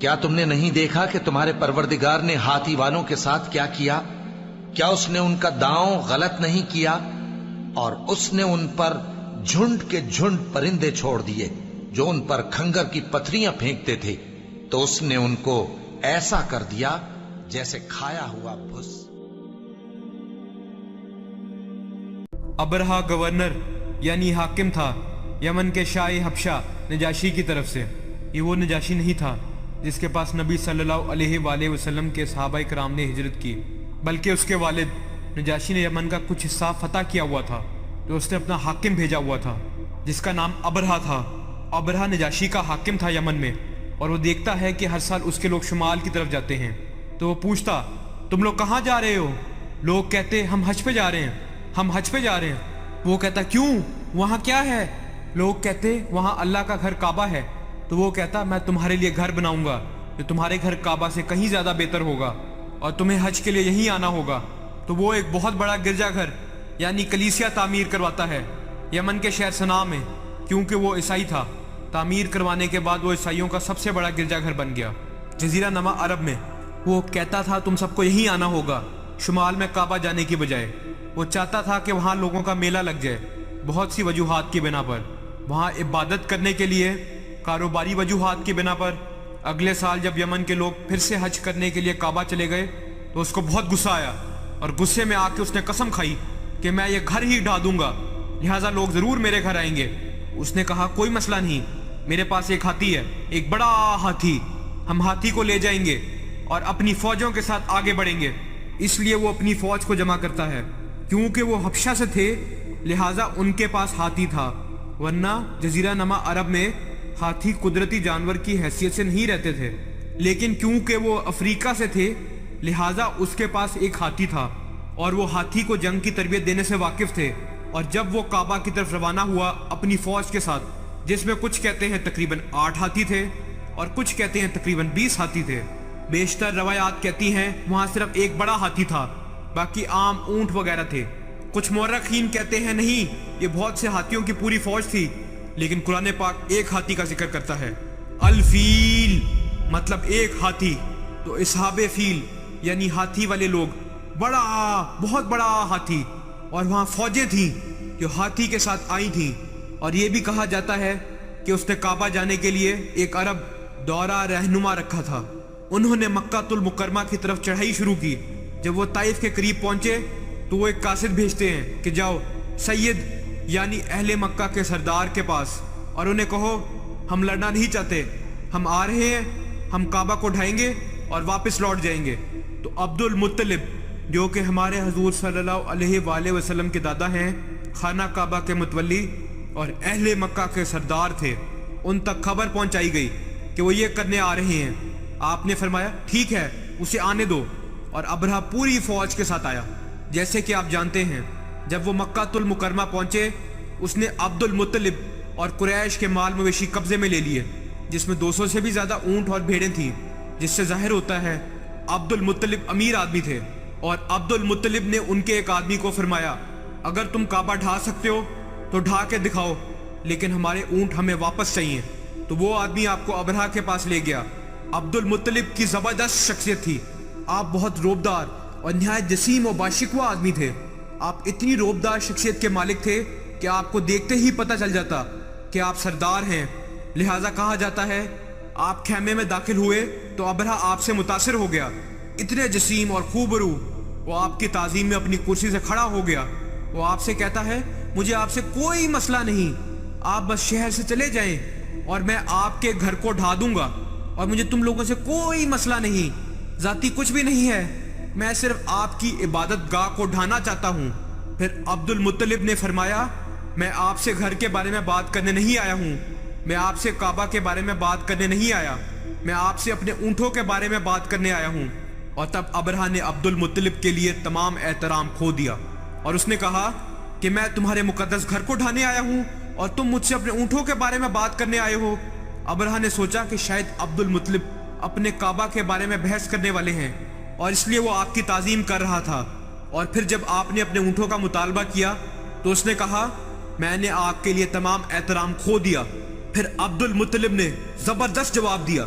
کیا تم نے نہیں دیکھا کہ تمہارے پروردگار نے ہاتھی والوں کے ساتھ کیا کیا؟ کیا اس نے ان کا داؤں غلط نہیں کیا؟ اور اس نے ان پر جھنڈ کے جھنڈ پرندے چھوڑ دیے جو ان پر کھنگر کی پتھریاں پھینکتے تھے، تو اس نے ان کو ایسا کر دیا جیسے کھایا ہوا بھس۔ ابرہا گورنر یعنی حاکم تھا یمن کے شاہ حبشہ نجاشی کی طرف سے۔ یہ وہ نجاشی نہیں تھا جس کے پاس نبی صلی اللہ علیہ وآلہ وسلم کے صحابہ کرام نے ہجرت کی، بلکہ اس کے والد نجاشی نے یمن کا کچھ حصہ فتح کیا ہوا تھا، جو اس نے اپنا حاکم بھیجا ہوا تھا جس کا نام ابرہا تھا۔ ابرہا نجاشی کا حاکم تھا یمن میں، اور وہ دیکھتا ہے کہ ہر سال اس کے لوگ شمال کی طرف جاتے ہیں، تو وہ پوچھتا تم لوگ کہاں جا رہے ہو؟ لوگ کہتے ہم حج پہ جا رہے ہیں، ہم حج پہ جا رہے ہیں۔ وہ کہتا کیوں، وہاں کیا ہے؟ لوگ کہتے وہاں اللہ کا گھر کعبہ ہے۔ تو وہ کہتا میں تمہارے لیے گھر بناؤں گا جو تمہارے گھر کعبہ سے کہیں زیادہ بہتر ہوگا، اور تمہیں حج کے لیے یہیں آنا ہوگا۔ تو وہ ایک بہت بڑا گرجا گھر یعنی کلیسیا تعمیر کرواتا ہے یمن کے شہر صنعاء میں، کیونکہ وہ عیسائی تھا۔ تعمیر کروانے کے بعد وہ عیسائیوں کا سب سے بڑا گرجا گھر بن گیا جزیرہ نما عرب میں۔ وہ کہتا تھا تم سب کو یہیں آنا ہوگا شمال میں کعبہ جانے کی بجائے۔ وہ چاہتا تھا کہ وہاں لوگوں کا میلہ لگ جائے بہت سی وجوہات کی بنا پر، وہاں عبادت کرنے کے لیے، کاروباری وجوہات کی بنا پر۔ اگلے سال جب یمن کے لوگ پھر سے حج کرنے کے لیے کعبہ چلے گئے تو اس کو بہت غصہ آیا، اور غصے میں آ کے اس نے قسم کھائی کہ میں یہ گھر ہی ڈھا دوں گا، لہٰذا لوگ ضرور میرے گھر آئیں گے۔ اس نے کہا کوئی مسئلہ نہیں، میرے پاس ایک ہاتھی ہے، ایک بڑا ہاتھی، ہم ہاتھی کو لے جائیں گے اور اپنی فوجوں کے ساتھ آگے بڑھیں گے۔ اس لیے وہ اپنی فوج کو جمع کرتا ہے، کیونکہ وہ حبشہ سے تھے لہٰذا ان کے پاس ہاتھی تھا، ورنہ جزیرہ نما عرب میں ہاتھی قدرتی جانور کی حیثیت سے نہیں رہتے تھے، لیکن کیونکہ وہ افریقہ سے تھے لہٰذا اس کے پاس ایک ہاتھی تھا، اور وہ ہاتھی کو جنگ کی تربیت دینے سے واقف تھے۔ اور جب وہ کعبہ کی طرف روانہ ہوا اپنی فوج کے ساتھ، جس میں کچھ کہتے ہیں تقریباً 8 ہاتھی تھے اور کچھ کہتے ہیں تقریباً 20 ہاتھی تھے، بیشتر روایات کہتی ہیں وہاں صرف ایک بڑا ہاتھی تھا، باقی عام اونٹ وغیرہ تھے۔ کچھ مورخین کہتے ہیں نہیں، یہ بہت سے ہاتھیوں کی پوری فوج تھی، لیکن قرآن پاک ایک ہاتھی کا ذکر کرتا ہے، الفیل، مطلب ایک ہاتھی۔ تو اصحاب فیل یعنی ہاتھی والے لوگ، بڑا بہت بڑا ہاتھی، اور وہاں فوجیں تھیں جو ہاتھی کے ساتھ آئی تھیں۔ اور یہ بھی کہا جاتا ہے کہ اس نے کعبہ جانے کے لیے ایک عرب دورہ رہنما رکھا تھا۔ انہوں نے مکہ المکرمہ کی طرف چڑھائی شروع کی۔ جب وہ طائف کے قریب پہنچے تو وہ ایک قاصد بھیجتے ہیں کہ جاؤ سید یعنی اہل مکہ کے سردار کے پاس اور انہیں کہو ہم لڑنا نہیں چاہتے، ہم آ رہے ہیں، ہم کعبہ کو ڈھائیں گے اور واپس لوٹ جائیں گے۔ تو عبد المطلب جو کہ ہمارے حضور صلی اللہ علیہ وآلہ وسلم کے دادا ہیں، خانہ کعبہ کے متولی اور اہل مکہ کے سردار تھے، ان تک خبر پہنچائی گئی کہ وہ یہ کرنے آ رہے ہیں۔ آپ نے فرمایا ٹھیک ہے اسے آنے دو، اور ابرہا پوری فوج کے ساتھ آیا۔ جیسے کہ آپ جانتے ہیں جب وہ مکہ المکرمہ پہنچے اس نے عبد المطلب اور قریش کے مال مویشی قبضے میں لے لیے، جس میں 200 سے بھی زیادہ اونٹ اور بھیڑیں تھیں، جس سے ظاہر ہوتا ہے عبد المطلب امیر آدمی تھے۔ اور عبد المطلب نے ان کے ایک آدمی کو فرمایا اگر تم کعبہ ڈھا سکتے ہو تو ڈھا کے دکھاؤ، لیکن ہمارے اونٹ ہمیں واپس چاہیے۔ تو وہ آدمی آپ کو ابرہا کے پاس لے گیا۔ عبد المطلب کی زبردست شخصیت تھی، آپ بہت روبدار اور نہایت جسیم و باشکوہ آدمی تھے۔ آپ اتنی روبدار شخصیت کے مالک تھے کہ آپ کو دیکھتے ہی پتہ چل جاتا کہ آپ سردار ہیں، لہٰذا کہا جاتا ہے آپ خیمے میں داخل ہوئے تو ابرہا آپ سے متاثر ہو گیا، اتنے جسیم اور خوبرو۔ وہ آپ کی تعظیم میں اپنی کرسی سے کھڑا ہو گیا۔ وہ آپ سے کہتا ہے مجھے آپ سے کوئی مسئلہ نہیں، آپ بس شہر سے چلے جائیں اور میں آپ کے گھر کو ڈھا دوں گا، اور مجھے تم لوگوں سے کوئی مسئلہ نہیں، ذاتی کچھ بھی نہیں ہے، میں صرف آپ کی عبادت گاہ کو ڈھانا چاہتا ہوں۔ پھر عبد المطلب نے فرمایا میں آپ سے گھر کے بارے میں بات کرنے نہیں آیا ہوں، میں آپ سے کعبہ کے بارے میں بات کرنے نہیں آیا، میں آپ سے اپنے اونٹوں کے بارے میں بات کرنے آیا ہوں۔ اور تب ابرہا نے عبد المطلب کے لیے تمام احترام کھو دیا اور اس نے کہا کہ میں تمہارے مقدس گھر کو ڈھانے آیا ہوں اور تم مجھ سے اپنے اونٹوں کے بارے میں بات کرنے آئے ہو۔ ابرہا نے سوچا کہ شاید عبد المطلب اپنے کعبہ کے بارے میں بحث کرنے والے ہیں، اور اس لیے وہ آپ کی تعظیم کر رہا تھا۔ اور پھر جب آپ نے اپنے اونٹوں کا مطالبہ کیا تو اس نے کہا میں نے آپ کے لیے تمام احترام کھو دیا۔ پھر عبد المطلب نے زبردست جواب دیا